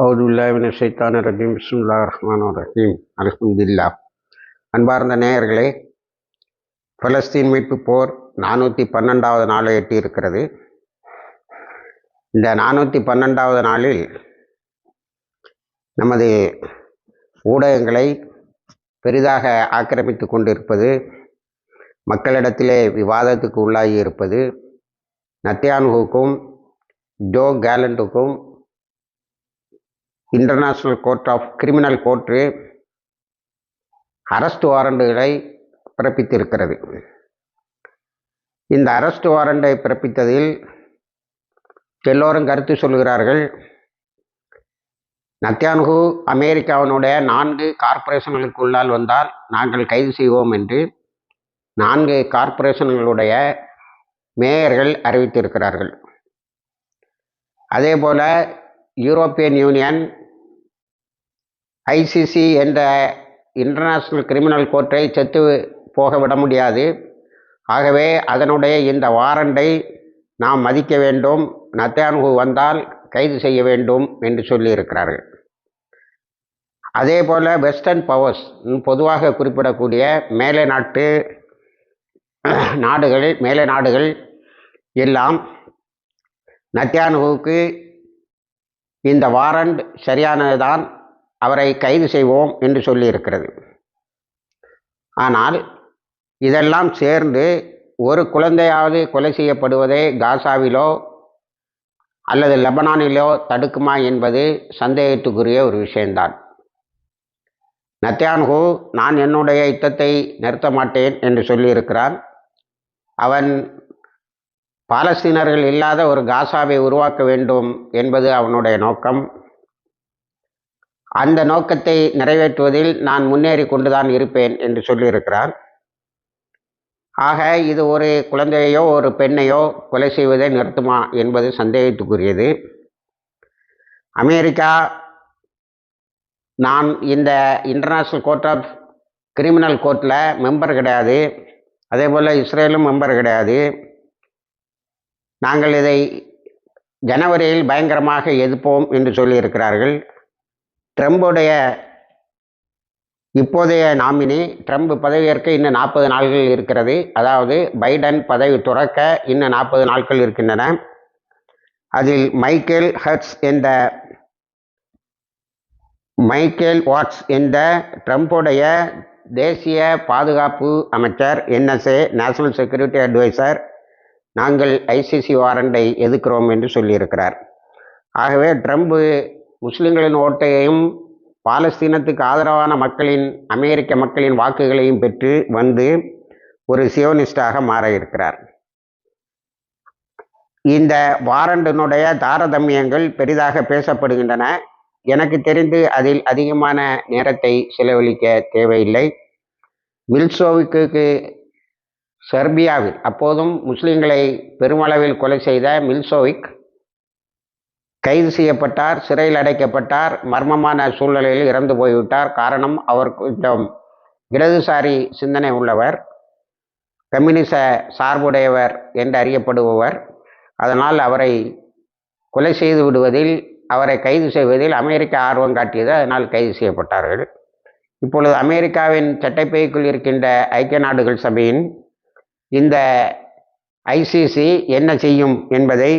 அவுதுபில்லாஹிமினஷ்-ஷைத்தானிர்-ரஜீம். பிஸ்மில்லாஹிர்-ரஹ்மானிர்-ரஹீம். அல்ஹம்துலில்லாஹ். அன்பார்ந்த நேயர்களே, பலஸ்தீன் மீட்பு போர் 412வது நாளை எட்டி இருக்கிறது. இந்த 412வது நாளில் நமது ஊடகங்களை பெரிதாக ஆக்கிரமித்து கொண்டிருப்பது, மக்களிடத்திலே விவாதத்துக்கு உள்ளாகி இருப்பது, நத்தியான்ஹுக்கும் ஜோ கேலண்டுக்கும் international court of criminal court arrest வாரண்டுகளை பிறப்பித்திருக்கிறது. இந்த அரெஸ்ட் வாரண்டை பிறப்பித்ததில் எல்லோரும் கருத்து சொல்கிறார்கள். நத்தியான்ஹு அமெரிக்காவினுடைய 4 கார்ப்பரேஷன்களுக்குள்ளால் வந்தால் நாங்கள் கைது செய்வோம் என்று 4 கார்ப்பரேஷன்களுடைய மேயர்கள் அறிவித்திருக்கிறார்கள். அதேபோல் யூரோப்பியன் யூனியன் ஐசிசி என்ற இன்டர்நேஷ்னல் கிரிமினல் கோர்ட்டை செத்து போக விட முடியாது. ஆகவே அதனுடைய இந்த வாரண்டை நாம் மதிக்க வேண்டும், நத்தியான்ஹு வந்தால் கைது செய்ய வேண்டும் என்று சொல்லியிருக்கிறார்கள். அதே போல் வெஸ்டர்ன் பவர்ஸ் பொதுவாக குறிப்பிடக்கூடிய மேலை நாடுகள் எல்லாம் நத்தியான்ஹுவுக்கு இந்த வாரண்ட் சரியானதுதான், அவரை கைது செய்வோம் என்று சொல்லியிருக்கிறது. ஆனால் இதெல்லாம் சேர்ந்து ஒரு குழந்தையாவது கொலை செய்யப்படுவதை காசாவிலோ அல்லது லெபனானிலோ தடுக்குமா என்பது சந்தேகத்துக்குரிய ஒரு விஷயம்தான். நத்தியான்ஹு நான் என்னுடைய யுத்தத்தை நிறுத்த மாட்டேன் என்று சொல்லியிருக்கிறான். அவன் பாலஸ்தீனர்கள் இல்லாத ஒரு காசாவை உருவாக்க வேண்டும் என்பது அவனுடைய நோக்கம். அந்த நோக்கத்தை நிறைவேற்றுவதில் நான் முன்னேறி கொண்டுதான் இருப்பேன் என்று சொல்லியிருக்கிறான். ஆக இது ஒரு குழந்தையோ ஒரு பெண்ணையோ கொலை செய்வதை நிறுத்துமா என்பது சந்தேகத்துக்குரியது. அமெரிக்கா நான் இந்த இன்டர்நேஷ்னல் கோர்ட் ஆஃப் கிரிமினல் கோர்ட்டில் மெம்பர் கிடையாது, அதே போல் இஸ்ரேலும் மெம்பர் கிடையாது. நாங்கள் இதை ஜனவரியில் பயங்கரமாக எதிர்ப்போம் என்று சொல்லியிருக்கிறார்கள். ட்ரம்புடைய இப்போதைய நாமினி, ட்ரம்ப் பதவியேற்க இன்னும் 40 நாட்கள் இருக்கிறது. அதாவது பைடன் பதவி துறக்க இன்னும் 40 நாட்கள் இருக்கின்றன. அதில் மைக்கேல் வாட்ஸ் என்ற ட்ரம்புடைய தேசிய பாதுகாப்பு அமைச்சர், NSA நேஷனல் செக்யூரிட்டி அட்வைசர், நாங்கள் ஐசிசி வாரண்டை எதிர்க்கிறோம் என்று சொல்லியிருக்கிறார். ஆகவே ட்ரம்ப் முஸ்லிம்களின் ஓட்டையையும் பாலஸ்தீனத்துக்கு ஆதரவான அமெரிக்க மக்களின் வாக்குகளையும் பெற்று வந்து ஒரு சியோனிஸ்டாக மாற இருக்கிறார். இந்த வாரண்டினுடைய தாரதமியங்கள் பெரிதாக பேசப்படுகின்றன. எனக்கு தெரிந்து அதில் அதிகமான நேரத்தை செலவழிக்க தேவையில்லை. மில்சோவிக்கு செர்பியாவில் அப்போதும் முஸ்லிம்களை பெருமளவில் கொலை செய்த மில்சோவிக் கைது செய்யப்பட்டார், சிறையில் அடைக்கப்பட்டார், மர்மமான சூழ்நிலையில் இறந்து போய்விட்டார். காரணம், அவர் கொஞ்சம் இடதுசாரி சிந்தனை உள்ளவர், கம்யூனிச சார்புடையவர் என்று அறியப்படுபவர். அதனால் அவரை கொலை செய்து விடுவதில், அவரை கைது செய்வதில் அமெரிக்கா ஆர்வம் காட்டியது. அதனால் கைது செய்யப்பட்டார்கள். இப்பொழுது அமெரிக்காவின் சட்டைப்பைக்குள் இருக்கின்ற ஐக்கிய நாடுகள் சபையின் இந்த ஐசிசி என்ன செய்யும் என்பதை,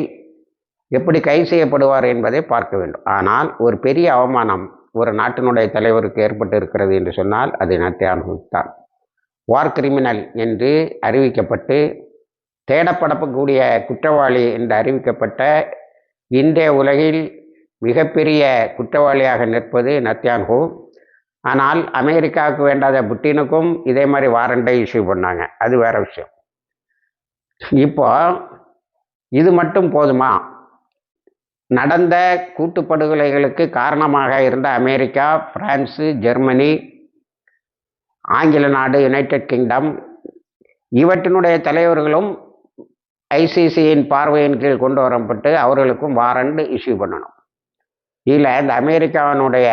எப்படி கைது செய்யப்படுவார் என்பதை பார்க்க வேண்டும். ஆனால் ஒரு பெரிய அவமானம் ஒரு நாட்டினுடைய தலைவருக்கு ஏற்பட்டு இருக்கிறது என்று சொன்னால் அது நத்தியான்ஹு தான். வார் கிரிமினல் என்று அறிவிக்கப்பட்டு தேடப்படக்கூடிய குற்றவாளி என்று அறிவிக்கப்பட்ட இன்றைய உலகில் மிகப்பெரிய குற்றவாளியாக நிற்பது நத்தியான்ஹு. ஆனால் அமெரிக்காவுக்கு வேண்டாத புட்டினுக்கும் இதே மாதிரி வாரண்டை இஷ்யூ பண்ணாங்க, அது வேற விஷயம். இப்போ இது மட்டும் போதுமா? நடந்த கூட்டுப்படுகொலைகளுக்கு காரணமாக இருந்த அமெரிக்கா, பிரான்ஸு, ஜெர்மனி, ஆங்கில நாடு, யுனைடெட் கிங்டம் இவற்றினுடைய தலைவர்களும் ஐசிசியின் பார்வையின் கீழ் கொண்டு வரப்பட்டு அவர்களுக்கும் வாரண்ட் இஷ்யூ பண்ணணும். இதில் இந்த அமெரிக்காவினுடைய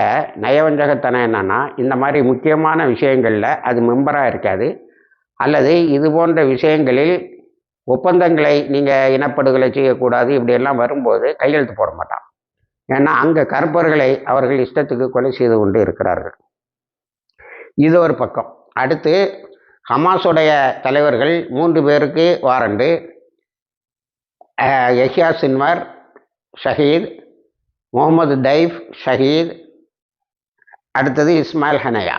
நயவஞ்சகத்தனம் என்னன்னா, இந்த மாதிரி முக்கியமான விஷயங்களில் அது மெம்பராக இருக்காது, அல்லது இது போன்ற விஷயங்களில் ஒப்பந்தங்களை நீங்கள் இனப்படுகொலை செய்யக்கூடாது இப்படியெல்லாம் வரும்போது கையெழுத்து போட மாட்டான். ஏன்னா அங்கே கருப்பர்களை அவர்கள் இஷ்டத்துக்கு கொலை செய்து கொண்டு இருக்கிறார்கள். இது ஒரு பக்கம். அடுத்து ஹமாஸுடைய தலைவர்கள் 3 பேருக்கு வாரண்டு. யஹ்யா சின்வர் ஷஹீத், முகமது தைஃப் ஷஹீத், அடுத்தது இஸ்மாயில் ஹனயா.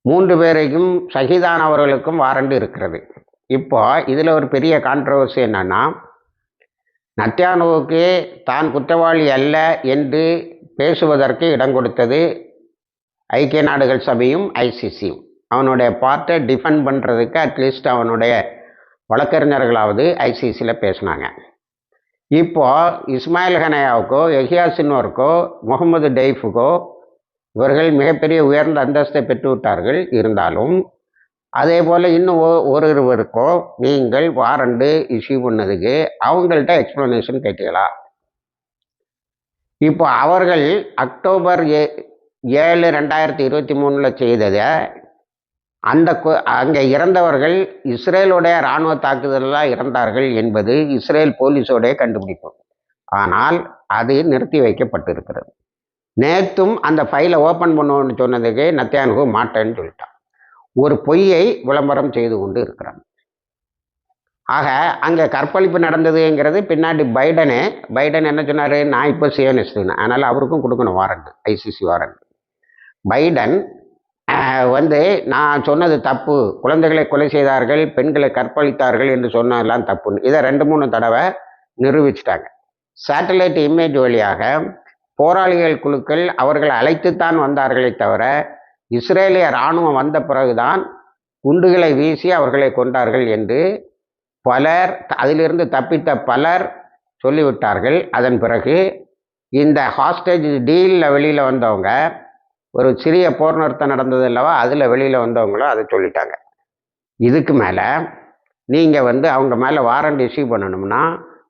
3 பேரையும் ஷஹீதானவர்களுக்கும் வாரண்டு இருக்கிறது. இப்போ இதில் ஒரு பெரிய கான்ட்ரவர்சி என்னன்னா, நத்யானுவுக்கு தான் குற்றவாளி அல்ல என்று பேசுவதற்கு இடம் கொடுத்தது ஐக்கிய நாடுகள் சபையும் ஐசிசியும். அவனுடைய பார்ட்டை டிஃபெண்ட் பண்ணுறதுக்கு அட்லீஸ்ட் அவனுடைய வழக்கறிஞர்களாவது ஐசிசியில் பேசினாங்க. இப்போ இஸ்மாயில் ஹனயாவுக்கோ யஹ்யா சின்வருக்கோ முகமது டைஃபுக்கோ இவர்கள் மிகப்பெரிய உயர்ந்த அந்தஸ்தை பெற்று விட்டார்கள். இருந்தாலும் அதே போல் இன்னும் ஒருவருக்கோ நீங்கள் வாரண்டு இஷ்யூ பண்ணதுக்கு அவங்கள்ட்ட எக்ஸ்ப்ளனேஷன் கேட்டீங்களா? இப்போ அவர்கள் அக்டோபர் 7, 2023 செய்ததை அந்த அங்கே இறந்தவர்கள் இஸ்ரேலுடைய இராணுவ தாக்குதலாக இறந்தார்கள் என்பது இஸ்ரேல் போலீஸோடைய கண்டுபிடிப்பு. ஆனால் அது நிறுத்தி வைக்கப்பட்டிருக்கிறது. நேற்றும் அந்த ஃபைலை ஓப்பன் பண்ணுவோன்னு சொன்னதுக்கு நத்யான்ஹூ மாட்டேன்னு சொல்லிட்டான். ஒரு பொய்யை விளம்பரம் செய்து கொண்டு இருக்கிறான். ஆக அங்கே கற்பழிப்பு நடந்ததுங்கிறது பின்னாடி பைடன் என்ன சொன்னார், நான் இப்போ சியோனிஸ்ட்னு, அதனால் அவருக்கும் கொடுக்கணும் வாரண்ட், ஐசிசி வாரண்ட். பைடன் நான் சொன்னது தப்பு, குழந்தைகளை கொலை செய்தார்கள், பெண்களை கற்பழித்தார்கள் என்று சொன்னதெல்லாம் தப்புன்னு இதை 2-3 தடவை நிரூபிச்சிட்டாங்க. சேட்டலைட் இமேஜ் வழியாக போராளிகள் குழுக்கள் அவர்கள் அழைத்துத்தான் வந்தார்களே தவிர இஸ்ரேலிய இராணுவம் வந்த பிறகுதான் குண்டுகளை வீசி அவர்களை கொண்டார்கள் என்று பலர், அதிலிருந்து தப்பித்த பலர் சொல்லிவிட்டார்கள். அதன் பிறகு இந்த ஹாஸ்டேஜ் டீலில் வெளியில் வந்தவங்க, ஒரு சிறிய போர் நிறுத்தம் நடந்தது அல்லவா, அதில் வெளியில் வந்தவங்களும் அதை சொல்லிட்டாங்க. இதுக்கு மேலே நீங்கள் அவங்க மேலே வாரண்ட் இஷ்யூ பண்ணணும்னா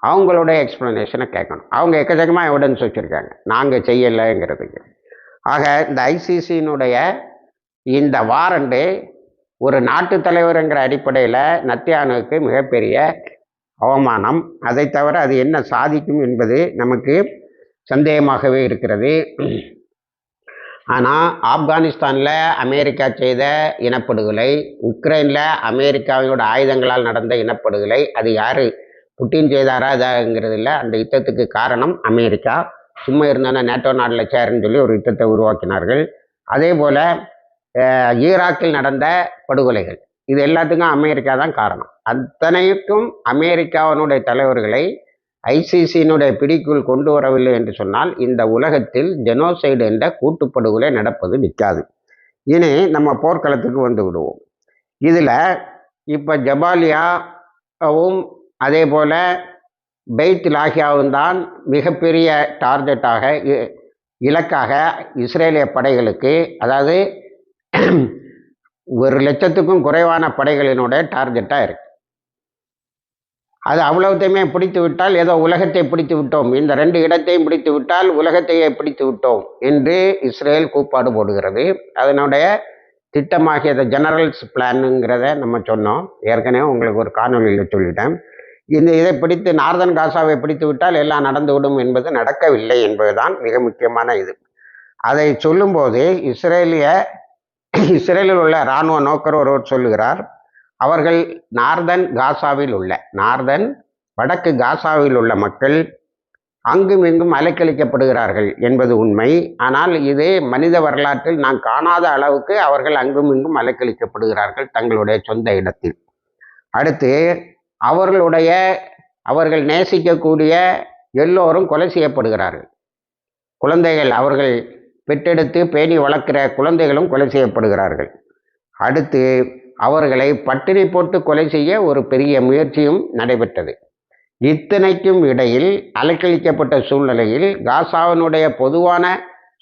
அவங்களுடைய எக்ஸ்ப்ளனேஷனை கேட்கணும். அவங்க எக்கச்சக்கமாக எவிடன்ஸ் வச்சுருக்காங்க நாங்கள் செய்யலைங்கிறதுக்கு. ஆக இந்த ஐசிசியினுடைய இந்த வாரண்டு ஒரு நாட்டு தலைவருங்கிற அடிப்படையில் நத்யானுவுக்கு மிகப்பெரிய அவமானம். அதை தவிர அது என்ன சாதிக்கும் என்பது நமக்கு சந்தேகமாகவே இருக்கிறது. ஆனால் ஆப்கானிஸ்தானில் அமெரிக்கா செய்த இனப்படுகொலை, உக்ரைனில் அமெரிக்காவோட ஆயுதங்களால் நடந்த இனப்படுகொலை, அது யார் புட்டின் செய்தாரா இதாங்கிறது இல்லை. அந்த யுத்தத்துக்கு காரணம் அமெரிக்கா. சும்மா இருந்தானே நேட்டோ நாட்டில் சேருன்னு சொல்லி ஒரு யுத்தத்தை உருவாக்கினார்கள். அதே போல் ஈராக்கில் நடந்த படுகொலைகள், இது எல்லாத்துக்கும் அமெரிக்கா தான் காரணம். அத்தனைக்கும் அமெரிக்காவினுடைய தலைவர்களை ஐசிசியினுடைய பிடிக்குள் கொண்டு வரவில்லை என்று சொன்னால் இந்த உலகத்தில் ஜெனோசைடு என்ற கூட்டுப்படுகொலை நடப்பது நிற்காது. இனி நம்ம போர்க்களத்துக்கு வந்து விடுவோம். இதில் இப்போ ஜபாலியாவும் அதே போல் பெய்த் லாஹியாவும் தான் மிகப்பெரிய டார்கெட்டாக, இலக்காக இஸ்ரேலிய படைகளுக்கு, அதாவது 1,00,000க்கும் குறைவான படைகளினுடைய டார்கெட்டாக இருக்கு. அது அவ்வளவுத்தையுமே பிடித்து விட்டால் ஏதோ உலகத்தை பிடித்து விட்டோம், இந்த 2 இடத்தையும் பிடித்து விட்டால் உலகத்தையே பிடித்து விட்டோம் என்று இஸ்ரேல் கூப்பாடு போடுகிறது. அதனுடைய திட்டமாகிய ஜெனரல்ஸ் பிளானுங்கிறத நம்ம சொன்னோம் ஏற்கனவே, உங்களுக்கு ஒரு காணொலியில் சொல்லிட்டேன். இதை பிடித்து நார்தன் காசாவை பிடித்து விட்டால் எல்லாம் நடந்துவிடும் என்பது நடக்கவில்லை என்பதுதான் மிக முக்கியமான இது. அதை சொல்லும்போது இஸ்ரேலில் உள்ள இராணுவ நோக்கர் ஒருவர் சொல்லுகிறார், அவர்கள் வடக்கு காசாவில் உள்ள மக்கள் அங்கும் இங்கும் அலைக்கழிக்கப்படுகிறார்கள் என்பது உண்மை. ஆனால் இது மனித வரலாற்றில் நான் காணாத அளவுக்கு அவர்கள் அங்கும் இங்கும் அலைக்கழிக்கப்படுகிறார்கள் தங்களுடைய சொந்த இடத்தில். அடுத்து அவர்கள் நேசிக்கக்கூடிய எல்லோரும் கொலை செய்யப்படுகிறார்கள். குழந்தைகள், அவர்கள் பெற்றெடுத்து பேணி வளர்க்கிற குழந்தைகளும் கொலை செய்யப்படுகிறார்கள். அடுத்து அவர்களை பட்டினி போட்டு கொலை செய்ய ஒரு பெரிய முயற்சியும் நடைபெற்றது. இத்தனைக்கும் இடையில் அலைக்கழிக்கப்பட்ட சூழ்நிலையில் காசாவினுடைய பொதுவான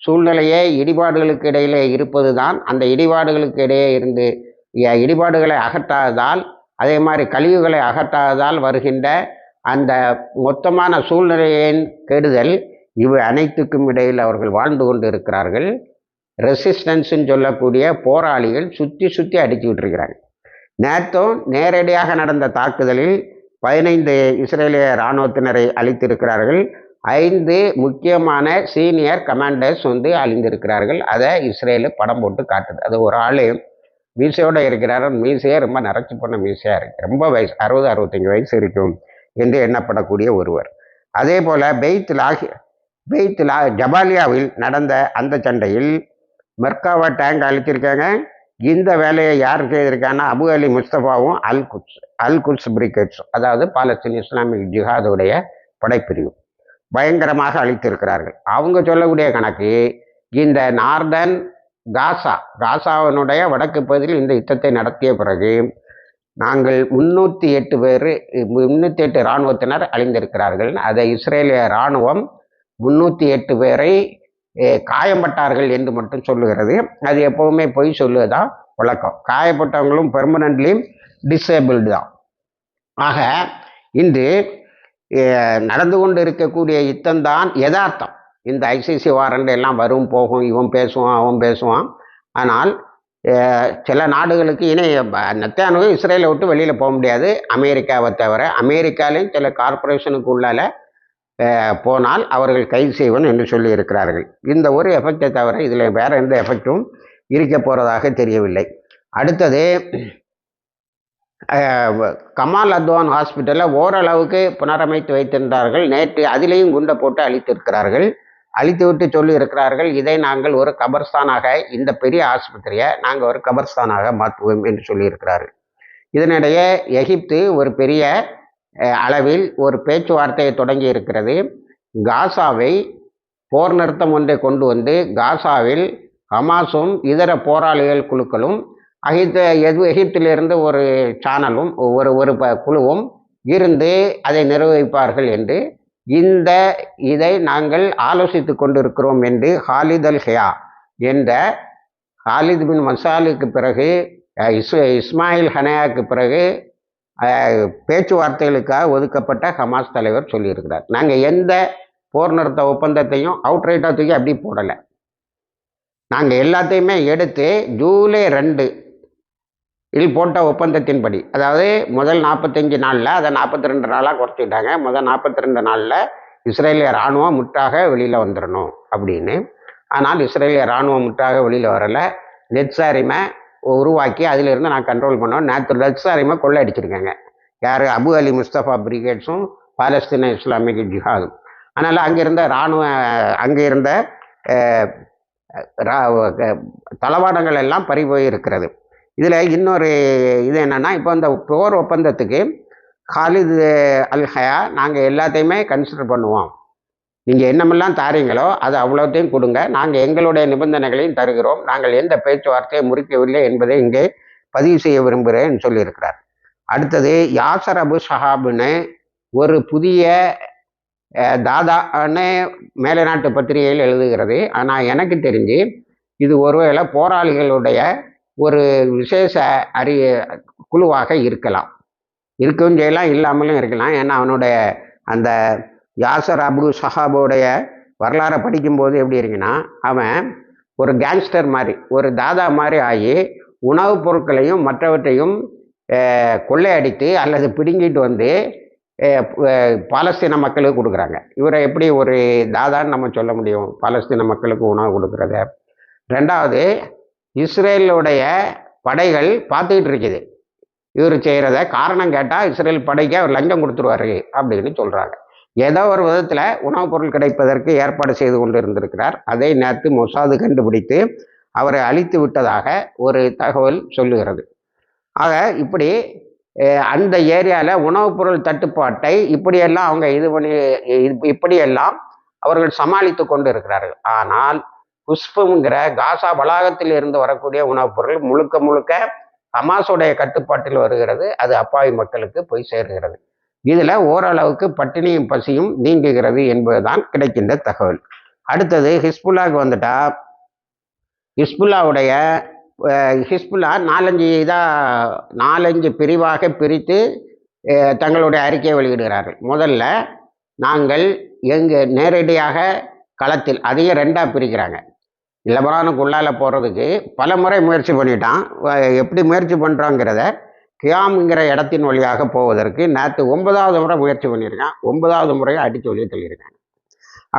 சூழ்நிலையே இடிபாடுகளுக்கு இடையிலே இருப்பது தான். அந்த இடிபாடுகளுக்கு இடையே இருந்து இடிபாடுகளை அகற்றாததால், அதே மாதிரி கழிவுகளை அகற்றாததால் வருகின்ற அந்த மொத்தமான சூழ்நிலையின் கெடுதல், இவை அனைத்துக்கும் இடையில் அவர்கள் வாழ்ந்து கொண்டு இருக்கிறார்கள். ரெசிஸ்டன்ஸ்ன்னு சொல்லக்கூடிய போராளிகள் சுற்றி அடிச்சு விட்டுருக்கிறாங்க. நேற்றும் நேரடியாக நடந்த தாக்குதலில் 15 இஸ்ரேலிய இராணுவத்தினரை அழித்திருக்கிறார்கள். 5 முக்கியமான சீனியர் கமாண்டர்ஸ் வந்து அழிந்திருக்கிறார்கள். அதை இஸ்ரேலு படம் போட்டு காட்டுது. அது ஒரு ஆள் மீசையோடு இருக்கிறார். மீசையே ரொம்ப நரைச்சி போன மீசையாக இருக்குது. ரொம்ப வயசு 60-65 வயசு இருக்கும் என்று எண்ணப்படக்கூடிய ஒருவர். அதே போல் பெய்த் ஜபாலியாவில் நடந்த அந்த சண்டையில் மெர்காவா டேங்க் அழிச்சிருக்காங்க. இந்த வேலையை யார் செய்திருக்காங்கன்னா அபு அலி முஸ்தபாவும் அல் குட்ஸ் பிரிகேட்ஸ், அதாவது பாலஸ்தீன் இஸ்லாமிக் ஜிஹாதுடைய படைப்பிரிவு பயங்கரமாக அழித்திருக்கிறார்கள். அவங்க சொல்லக்கூடிய கணக்கு இந்த நார்தன் காசாவினுடைய வடக்கு பகுதியில் இந்த யுத்தத்தை நடத்திய பிறகு நாங்கள் 308 இராணுவத்தினர் அழிந்திருக்கிறார்கள். அதை இஸ்ரேலிய இராணுவம் 308 பேரை காயப்பட்டார்கள் என்று மட்டும் சொல்லுகிறது. அது எப்போவுமே பொய் சொல்லுவதுதான் வழக்கம். காயப்பட்டவங்களும் பெர்மனன்ட்லி டிசேபிள்டு தான். ஆக இன்று நடந்து கொண்டு இருக்கக்கூடிய யுத்தம்தான் யதார்த்தம். இந்த ஐசிசி வாரண்ட் எல்லாம் வரும் போகும், இவன் பேசுவான் அவன் பேசுவான். ஆனால் சில நாடுகளுக்கு நெத்தன்யாஹு இஸ்ரேலை விட்டு வெளியில் போக முடியாது, அமெரிக்காவை தவிர. அமெரிக்காலையும் சில கார்பரேஷனுக்கு உள்ளால போனால் அவர்கள் கைது செய்வோம் என்று சொல்லி இருக்கிறார்கள். இந்த ஒரு எஃபெக்டை தவிர இதில் வேற எந்த எஃபெக்டும் இருக்க போகிறதாக தெரியவில்லை. அடுத்தது கமால் அத்வான் ஹாஸ்பிட்டலில் ஓரளவுக்கு புனரமைத்து வைத்திருந்தார்கள். நேற்று அதிலேயும் குண்டை போட்டு அழித்திருக்கிறார்கள். அழித்துவிட்டு சொல்லி இருக்கிறார்கள், இதை நாங்கள் ஒரு கபர்ஸ்தானாக, இந்த பெரிய ஆஸ்பத்திரியை நாங்கள் ஒரு கபர்ஸ்தானாக மாற்றுவோம் என்று சொல்லியிருக்கிறார்கள். இதனிடையே எகிப்து ஒரு பெரிய அளவில் ஒரு பேச்சுவார்த்தையை தொடங்கி இருக்கிறது. காசாவை போர் நிறுத்தம் ஒன்றை கொண்டு வந்து காசாவில் ஹமாஸும் இதர போராளிகள் குழுக்களும் எகிப்திலிருந்து ஒரு சேனலும் ஒரு குழுவும் இருந்து அதை நிர்வகிப்பார்கள் என்று இதை நாங்கள் ஆலோசித்து கொண்டிருக்கிறோம் என்று ஹாலித் அல் ஹயா என்ற ஹாலித் பின் மசாலுக்கு பிறகு இஸ்மாயில் ஹனயாவுக்கு பிறகு பேச்சுவார்த்தைகளுக்காக ஒதுக்கப்பட்ட ஹமாஸ் தலைவர் சொல்லியிருக்கிறார். நாங்கள் எந்த போர் நிறுத்த ஒப்பந்தத்தையும் அவுட்ரைட்டாக தூக்கி அப்படி போடலை. நாங்கள் எல்லாத்தையுமே எடுத்து ஜூலை 2 போட்ட ஒப்பந்தத்தின்படி, அதாவது முதல் 45 நாளில் அதை 42 நாளாக குறைச்சிட்டாங்க. முதல் 42 நாளில் இஸ்ரேலிய இராணுவம் முற்றாக வெளியில் வந்துடணும் அப்படின்னு. ஆனால் இஸ்ரேலிய இராணுவம் முற்றாக வெளியில் வரலை. நெட்சாரிமை உருவாக்கி அதிலிருந்து நான் கண்ட்ரோல் பண்ணோம். நேற்று நெட்சாரிமை கொள்ளை அடிச்சிருக்காங்க. யார்? அபு அலி முஸ்தபா பிரிகேட்ஸும் பாலஸ்தீன இஸ்லாமிக் ஜிஹாதும். அதனால் அங்கே இருந்த தளவாடங்கள் எல்லாம் பறிபோய் இருக்கிறது. இதில் இன்னொரு இது என்னென்னா, இப்போ இந்த போர் ஒப்பந்தத்துக்கு ஹாலித் அல் ஹயா நாங்கள் எல்லாத்தையுமே கன்சிடர் பண்ணுவோம், நீங்கள் என்னமெல்லாம் தாரீங்களோ அது அவ்வளோத்தையும் கொடுங்க, நாங்கள் எங்களுடைய நிபந்தனைகளையும் தருகிறோம், நாங்கள் எந்த பேச்சுவார்த்தையை முறிக்கவில்லை என்பதை இங்கே பதிவு செய்ய விரும்புகிறேன்னு சொல்லியிருக்கிறார். அடுத்தது யாசர் அபு ஷஹாப்னு ஒரு புதிய தாதான்னு மேலை நாட்டு பத்திரிகையில் எழுதுகிறது. ஆனால் எனக்கு தெரிஞ்சு இது ஒருவேளை போராளிகளுடைய ஒரு விசேஷ குழுவாக இருக்கலாம். இருக்கவும் செய்யலாம், இல்லாமலும் இருக்கலாம். ஏன்னா அவனுடைய அந்த யாசர் அபு ஷஹாபுடைய வரலாறை படிக்கும்போது எப்படி இருக்குன்னா, அவன் ஒரு கேங்ஸ்டர் மாதிரி, ஒரு தாதா மாதிரி ஆகி உணவுப் பொருட்களையும் மற்றவற்றையும் கொள்ளையடித்து அல்லது பிடுங்கிட்டு வந்து பாலஸ்தீன மக்களுக்கு கொடுக்குறாங்க. இவரை எப்படி ஒரு தாதான்னு நம்ம சொல்ல முடியும் பாலஸ்தீன மக்களுக்கு உணவு கொடுக்குறத? ரெண்டாவது, இஸ்ரேலுடைய படைகள் பார்த்துக்கிட்டு இருக்குது இவர் செய்கிறத. காரணம் கேட்டால் இஸ்ரேல் படைக்கு அவர் லஞ்சம் கொடுத்துருவாரு அப்படின்னு சொல்கிறாங்க. ஏதோ ஒரு விதத்தில் உணவுப் பொருள் கிடைப்பதற்கு ஏற்பாடு செய்து கொண்டு இருந்திருக்கிறார். அதை நேற்று மொசாது கண்டுபிடித்து அவரை அழித்து விட்டதாக ஒரு தகவல் சொல்லுகிறது. ஆக இப்படி அந்த ஏரியாவில் உணவுப் பொருள் தட்டுப்பாட்டை இப்படியெல்லாம் அவங்க இப்படியெல்லாம் அவர்கள் சமாளித்து கொண்டு இருக்கிறார்கள். ஆனால் புஷ்பம்ங்கிற காசா வளாகத்தில் இருந்து வரக்கூடிய உணவுப் பொருள் முழுக்க ஹமாஸுடைய கட்டுப்பாட்டில் வருகிறது. அது அப்பாவி மக்களுக்கு போய் சேர்கிறது. இதில் ஓரளவுக்கு பட்டினியும் பசியும் நீங்குகிறது என்பதுதான் கிடைக்கின்ற தகவல். அடுத்தது ஹிஸ்புல்லாவுக்கு வந்துட்டா, ஹிஸ்புல்லா 4-5 பிரிவாக பிரித்து தங்களுடைய அறிக்கையை வெளியிடுகிறார்கள். முதல்ல நாங்கள் நேரடியாக களத்தில், அதையும் 2ஆக பிரிக்கிறாங்க. லெபனானுக்கு உள்ளால போகிறதுக்கு பல முறை முயற்சி பண்ணிட்டான். எப்படி முயற்சி பண்ணுறாங்கிறத கியாம்ங்கிற இடத்தின் வழியாக போவதற்கு நேற்று 9வது முறை முயற்சி பண்ணியிருக்கான். 9வது முறையை அடித்து வெளியே தள்ளியிருக்காங்க.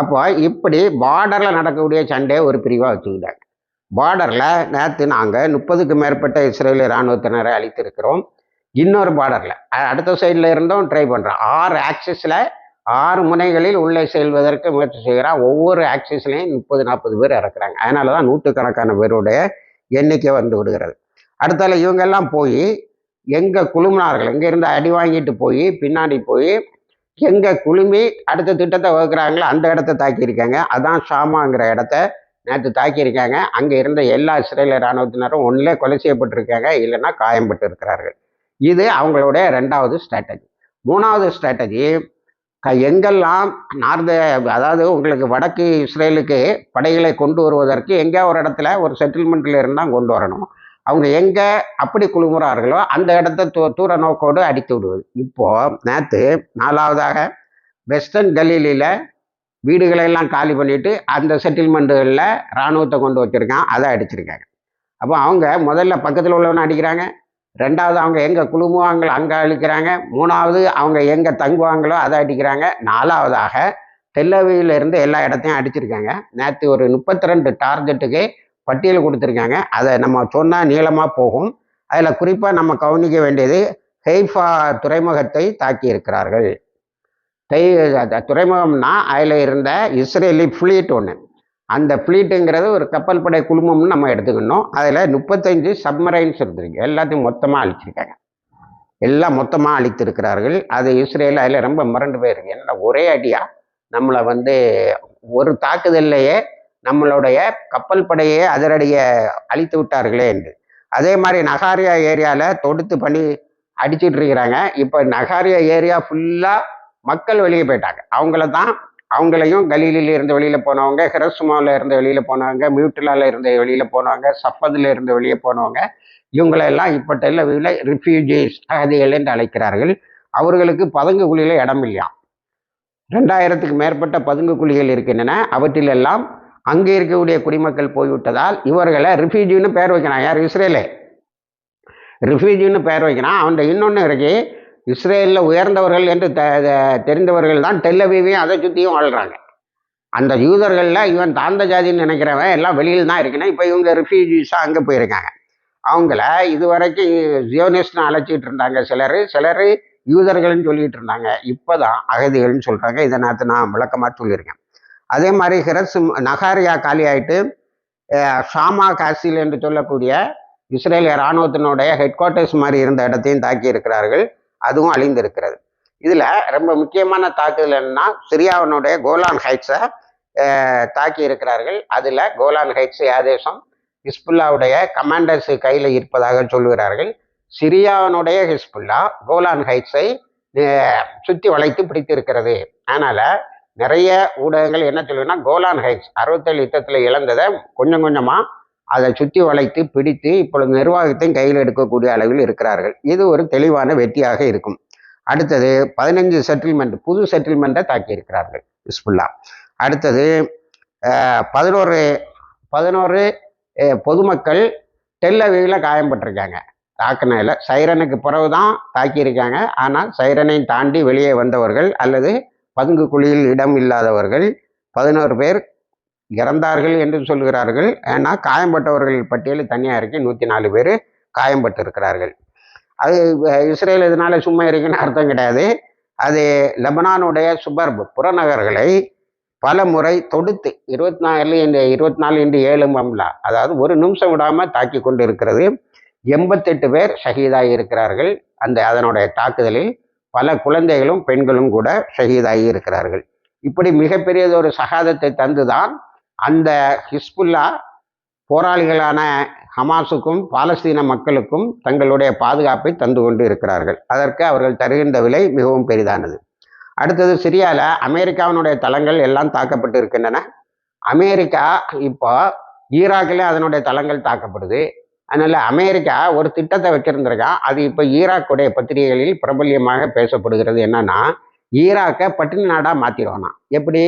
அப்போ இப்படி பார்டரில் நடக்கக்கூடிய சண்டையை ஒரு பிரிவாக வச்சுக்கிட்டாங்க. பார்டரில் நேற்று நாங்கள் 30க்கு மேற்பட்ட இஸ்ரேலிய இராணுவத்தினரை அழித்திருக்கிறோம். இன்னொரு பார்டரில் அடுத்த சைடில் இருந்தும் ட்ரை பண்ணுறோம். 6 ஆக்சிஸில் 6 முனைகளில் உள்ளே செல்வதற்கு முயற்சி செய்கிறான். ஒவ்வொரு ஆக்சிஸ்லையும் 30-40 பேர் இறக்குறாங்க. அதனால தான் நூற்றுக்கணக்கான பேருடைய எண்ணிக்கை வந்து விடுகிறது. அடுத்தால இவங்கெல்லாம் போய் எங்கே குழுமினார்கள், எங்கே இருந்து அடி வாங்கிட்டு போய் பின்னாடி போய் எங்கே குழுமி அடுத்த திட்டத்தை வகுக்கிறாங்களோ அந்த இடத்த தாக்கியிருக்காங்க. அதான் ஷாமாங்கிற இடத்த நேற்று தாக்கியிருக்காங்க. அங்கே இருந்த எல்லா இஸ்ரேலிய இராணுவத்தினரும் ஒன்றிலே கொலை செய்யப்பட்டிருக்காங்க, இல்லைன்னா காயம்பட்டு இருக்கிறார்கள். இது அவங்களுடைய 2வது ஸ்ட்ராட்டஜி. 3வது ஸ்ட்ராட்டஜி, எங்கெல்லாம் அதாவது உங்களுக்கு வடக்கு இஸ்ரேலுக்கு படைகளை கொண்டு வருவதற்கு எங்கே ஒரு இடத்துல ஒரு செட்டில்மெண்ட்டில் இருந்தால் கொண்டு வரணும். அவங்க எங்கே அப்படி குழுமுறார்களோ அந்த இடத்த தூர நோக்கோடு அடித்து விடுவது. இப்போது நேற்று 4வதாக வெஸ்டர்ன் கலீலியில் வீடுகளெல்லாம் காலி பண்ணிவிட்டு அந்த செட்டில்மெண்ட்டுகளில் இராணுவத்தை கொண்டு வச்சுருக்கான், அதை அடிச்சிருக்காங்க. அப்போ அவங்க முதல்ல பக்கத்தில் உள்ளவனை அடிக்கிறாங்க, 2வது அவங்க எங்கே குழுமுவாங்களோ அங்கே அழிக்கிறாங்க, 3வது அவங்க எங்கே தங்குவாங்களோ அதை அடிக்கிறாங்க, 4வதாக டெல்லவியில் இருந்து எல்லா இடத்தையும் அடிச்சிருக்காங்க. நேற்று ஒரு 32 டார்கெட்டுக்கு பட்டியல் கொடுத்துருக்காங்க. அதை நம்ம சொன்னால் நீளமாக போகும். அதில் குறிப்பாக நம்ம கவனிக்க வேண்டியது ஹெய்ஃபா துறைமுகத்தை தாக்கி இருக்கிறார்கள். துறைமுகம்னா அதில் இருந்த இஸ்ரேலி ஃப்ளீட் ஒன்று, அந்த ஃப்ளீட்டுங்கிறது ஒரு கப்பல் படை குழுமம்னு நம்ம எடுத்துக்கணும். அதில் 35 சப்மரைன்ஸ் இருந்திருக்கு. எல்லாத்தையும் மொத்தமாக அழிச்சிருக்காங்க, எல்லாம் மொத்தமாக அழித்திருக்கிறார்கள். அது இஸ்ரேல் அதில் ரொம்ப மிரண்டு போயிருக்கு. ஏன்னா ஒரே அடியாக நம்மளை வந்து ஒரு தாக்குதல்லையே நம்மளுடைய கப்பல் படையே அதிரடியை அழித்து விட்டார்களே என்று. அதே மாதிரி நகாரியா ஏரியாவில் தொடுத்து பண்ணி அடிச்சிட்டு இருக்கிறாங்க. இப்போ நகாரியா ஏரியா ஃபுல்லாக மக்கள் வெளியே போயிட்டாங்க. அவங்களையும் கலீலில் இருந்து வெளியில் போனவங்க, ஹிரோஷிமாவில் இருந்து வெளியில் போனவங்க, மியூட்டிலாவில் இருந்து வெளியில் போனவங்க, சஃபதில் இருந்து வெளியே போனவங்க, இவங்களெல்லாம் இப்போ டெல்லவியில் ரிஃப்யூஜிஸ் அகதிகள் என்று அழைக்கிறார்கள். அவர்களுக்கு பதுங்கு குழியில் இடம் இல்லையா. 2000க்கு மேற்பட்ட பதுங்கு குழிகள் இருக்கின்றன. அவற்றிலெல்லாம் அங்கே இருக்கக்கூடிய குடிமக்கள் போய்விட்டதால் இவர்களை ரிஃப்யூஜின்னு பேர் வைக்கிறான். யார்? இஸ்ரேலே ரிஃப்யூஜின்னு பேர் வைக்கிறான். அவன் இன்னொன்று இருக்கு, இஸ்ரேலில் உயர்ந்தவர்கள் என்று தெரிந்தவர்கள் தான் டெல்லவிவையும் அதை சுற்றியும் வாழ்கிறாங்க. அந்த யூதர்களில் இவன் தாழ்ந்த ஜாதின்னு நினைக்கிறவன் எல்லாம் வெளியில் தான் இருக்கணும். இப்போ இவங்க ரிஃப்யூஜிஸாக அங்கே போயிருக்காங்க. அவங்கள இதுவரைக்கும் ஜியோனிஸ்ட்னு அழைச்சிட்டு இருந்தாங்க சிலர் யூதர்கள்னு சொல்லிட்டு இருந்தாங்க. இப்போ தான் அகதிகள்னு சொல்கிறாங்க. இதை நான் விளக்கமாக சொல்லியிருக்கேன். அதே மாதிரி நகாரியா காலி ஆகிட்டு ஷாமா காசில் என்று சொல்லக்கூடிய இஸ்ரேலிய இராணுவத்தினுடைய ஹெட் குவார்ட்டர்ஸ் மாதிரி இருந்த இடத்தையும் தாக்கி இருக்கிறார்கள். அதுவும் அழிந்திருக்கிறது. இதில் ரொம்ப முக்கியமான தாக்குதல் என்னன்னா, சிரியாவினுடைய கோலான் ஹைட்ஸை தாக்கி இருக்கிறார்கள். அதில் கோலான் ஹைட்ஸ் யாதேசம் ஹிஸ்புல்லாவுடைய கமாண்டர்ஸ் கையில் இருப்பதாக சொல்லுகிறார்கள். சிரியாவினுடைய ஹிஸ்புல்லா கோலான் ஹைட்ஸை சுற்றி வளைத்து பிடித்து இருக்கிறது. அதனால் நிறைய ஊடகங்கள் என்ன சொல்லுன்னா, கோலான் ஹைட்ஸ் 67 யுத்தத்தில் இழந்ததை கொஞ்சம் கொஞ்சமாக அதை சுற்றி வளைத்து பிடித்து இப்பொழுது நிர்வாகத்தையும் கையில் எடுக்கக்கூடிய அளவில் இருக்கிறார்கள். இது ஒரு தெளிவான வெற்றியாக இருக்கும். அடுத்தது 15 செட்டில்மெண்ட், புது செட்டில்மெண்ட்டை தாக்கி இருக்கிறார்கள் ஹிஸ்புல்லா. அடுத்தது 11 பொதுமக்கள் டெல்லவியில் காயம்பட்டிருக்காங்க. தாக்குனையில் சைரனுக்கு பிறகு தான் தாக்கியிருக்காங்க. ஆனால் சைரனை தாண்டி வெளியே வந்தவர்கள் அல்லது பதுங்கு குழியில் இடம் இல்லாதவர்கள் 11 பேர் இறந்தார்கள் என்று சொல்கிறார்கள். ஏன்னா காயம்பட்டவர்கள் பட்டியல் தனியாக இருக்கு, 104 பேர் காயம்பட்டு இருக்கிறார்கள். அது இஸ்ரேல் இதனால சும்மா இருக்குன்னு அர்த்தம் கிடையாது. அது லெபனானுடைய சுபர்ப் புறநகர்களை பல முறை தொடுத்து 24x7 அதாவது ஒரு நிமிஷம் விடாமல் தாக்கி கொண்டு இருக்கிறது. 88 பேர் ஷஹீதாகி இருக்கிறார்கள். அதனுடைய தாக்குதலில் பல குழந்தைகளும் பெண்களும் கூட ஷஹீதாகி இருக்கிறார்கள். இப்படி மிகப்பெரியதொரு சகாதத்தை தந்துதான் அந்த ஹிஸ்புல்லா போராளிகளான ஹமாஸுக்கும் பாலஸ்தீன மக்களுக்கும் தங்களுடைய பாதுகாப்பை தந்து கொண்டு இருக்கிறார்கள். அதற்கு அவர்கள் தருகின்ற விலை மிகவும் பெரிதானது. அடுத்தது சிரியாவில் அமெரிக்காவினுடைய தளங்கள் எல்லாம் தாக்கப்பட்டு இருக்கின்றன. அமெரிக்கா இப்போ ஈராக்கில் அதனுடைய தளங்கள் தாக்கப்படுது. அதனால் அமெரிக்கா ஒரு திட்டத்தை வச்சுருந்துருக்கான். அது இப்போ ஈராக்குடைய பத்திரிகைகளில் பிரபல்யமாக பேசப்படுகிறது. என்னன்னா, ஈராக்கை பட்டினி நாடாக மாற்றிடுவானா. எப்படி?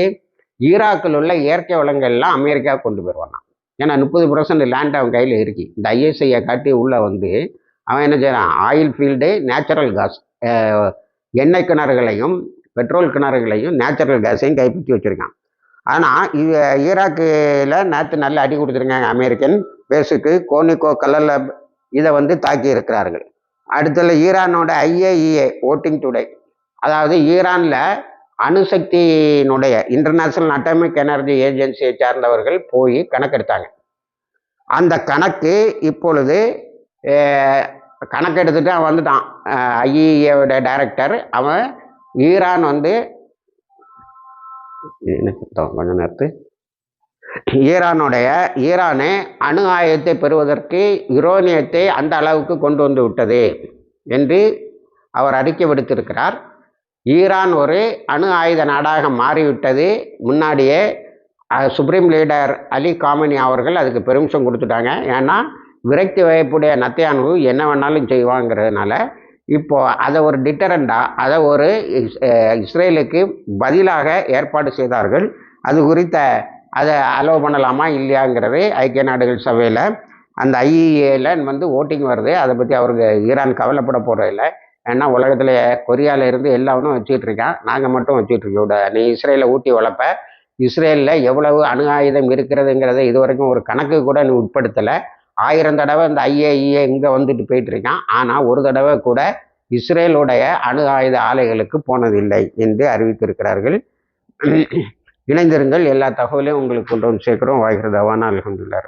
ஈராக்கில் உள்ள இயற்கை வளங்கள்லாம் அமெரிக்கா கொண்டு போயிடுவானா. ஏன்னா 30% லேண்ட் அவன் கையில் இருக்கு. இந்த ஐஎஸ்ஐயை காட்டி உள்ளே வந்து அவன் என்ன செய்கிறான், ஆயில் ஃபீல்டு, நேச்சுரல் கேஸ், எண்ணெய் கிணறுகளையும் பெட்ரோல் கிணறுகளையும் நேச்சுரல் கேஸையும் கைப்பற்றி வச்சுருக்கான். ஆனால் இது ஈராக்கில் நேற்று நல்ல அடி கொடுத்துருக்காங்க. அமெரிக்கன் பேஸுக்கு கோனிகோ கலல இதை வந்து தாக்கி இருக்கிறார்கள். அடுத்தது ஈரானோட IAEA ஓட்டிங் டுடே, அதாவது ஈரானில் அணுசக்தியினுடைய இன்டர்நேஷ்னல் அட்டாமிக் எனர்ஜி ஏஜென்சியை சார்ந்தவர்கள் போய் கணக்கெடுத்தாங்க. அந்த கணக்கு இப்பொழுது கணக்கெடுத்துட்டு அவன் வந்துட்டான். IAEAவோட டைரக்டர் அவன் ஈரான் வந்து கொஞ்ச நேரத்து ஈரானே அணு ஆயுதத்தை பெறுவதற்கு யுரேனியத்தை அந்த அளவுக்கு கொண்டு வந்து விட்டது என்று அவர் அறிக்கை விடுத்திருக்கிறார். ஈரான் ஒரு அணு ஆயுத நாடாக மாறிவிட்டது. முன்னாடியே சுப்ரீம் லீடர் அலி காமனி அவர்கள் அதுக்கு பெர்மிஷன் கொடுத்துட்டாங்க. ஏன்னா விரக்தி வயப்புடைய நத்தையானு என்ன வேணாலும் செய்வாங்கிறதுனால இப்போது அதை ஒரு டிட்டரண்டாக அதை ஒரு இஸ்ரேலுக்கு பதிலாக ஏற்பாடு செய்தார்கள். அது குறித்த அதை அலோவ் பண்ணலாமா இல்லையாங்கிறது ஐக்கிய நாடுகள் சபையில் அந்த IAEAல வந்து ஓட்டிங் வருது. அதை பற்றி அவருக்கு ஈரான் கவலைப்பட போகிறதில்ல. ஏன்னா உலகத்தில் கொரியாவில் இருந்து எல்லாவனும் வச்சுக்கிட்டுருக்கான், நாங்கள் மட்டும் வச்சுக்கிட்டுருக்க விட. நீ இஸ்ரேலை ஊட்டி வளர்ப்ப, இஸ்ரேலில் எவ்வளவு அணு ஆயுதம் இருக்கிறதுங்கிறத இது வரைக்கும் ஒரு கணக்கு கூட நீ உட்படுத்தலை. 1000 தடவை இந்த IAEA இங்கே வந்துட்டு போயிட்டுருக்கான். ஆனால் ஒரு தடவை கூட இஸ்ரேலுடைய அணு ஆயுத ஆலைகளுக்கு போனதில்லை என்று அறிவித்திருக்கிறார்கள். இணைந்திருங்கள். எல்லா தகவலையும் உங்களுக்கு கொண்டு வந்து சேர்க்குறோம். வாய்கிறதாவான அல்ஹம்துலில்லாஹ்.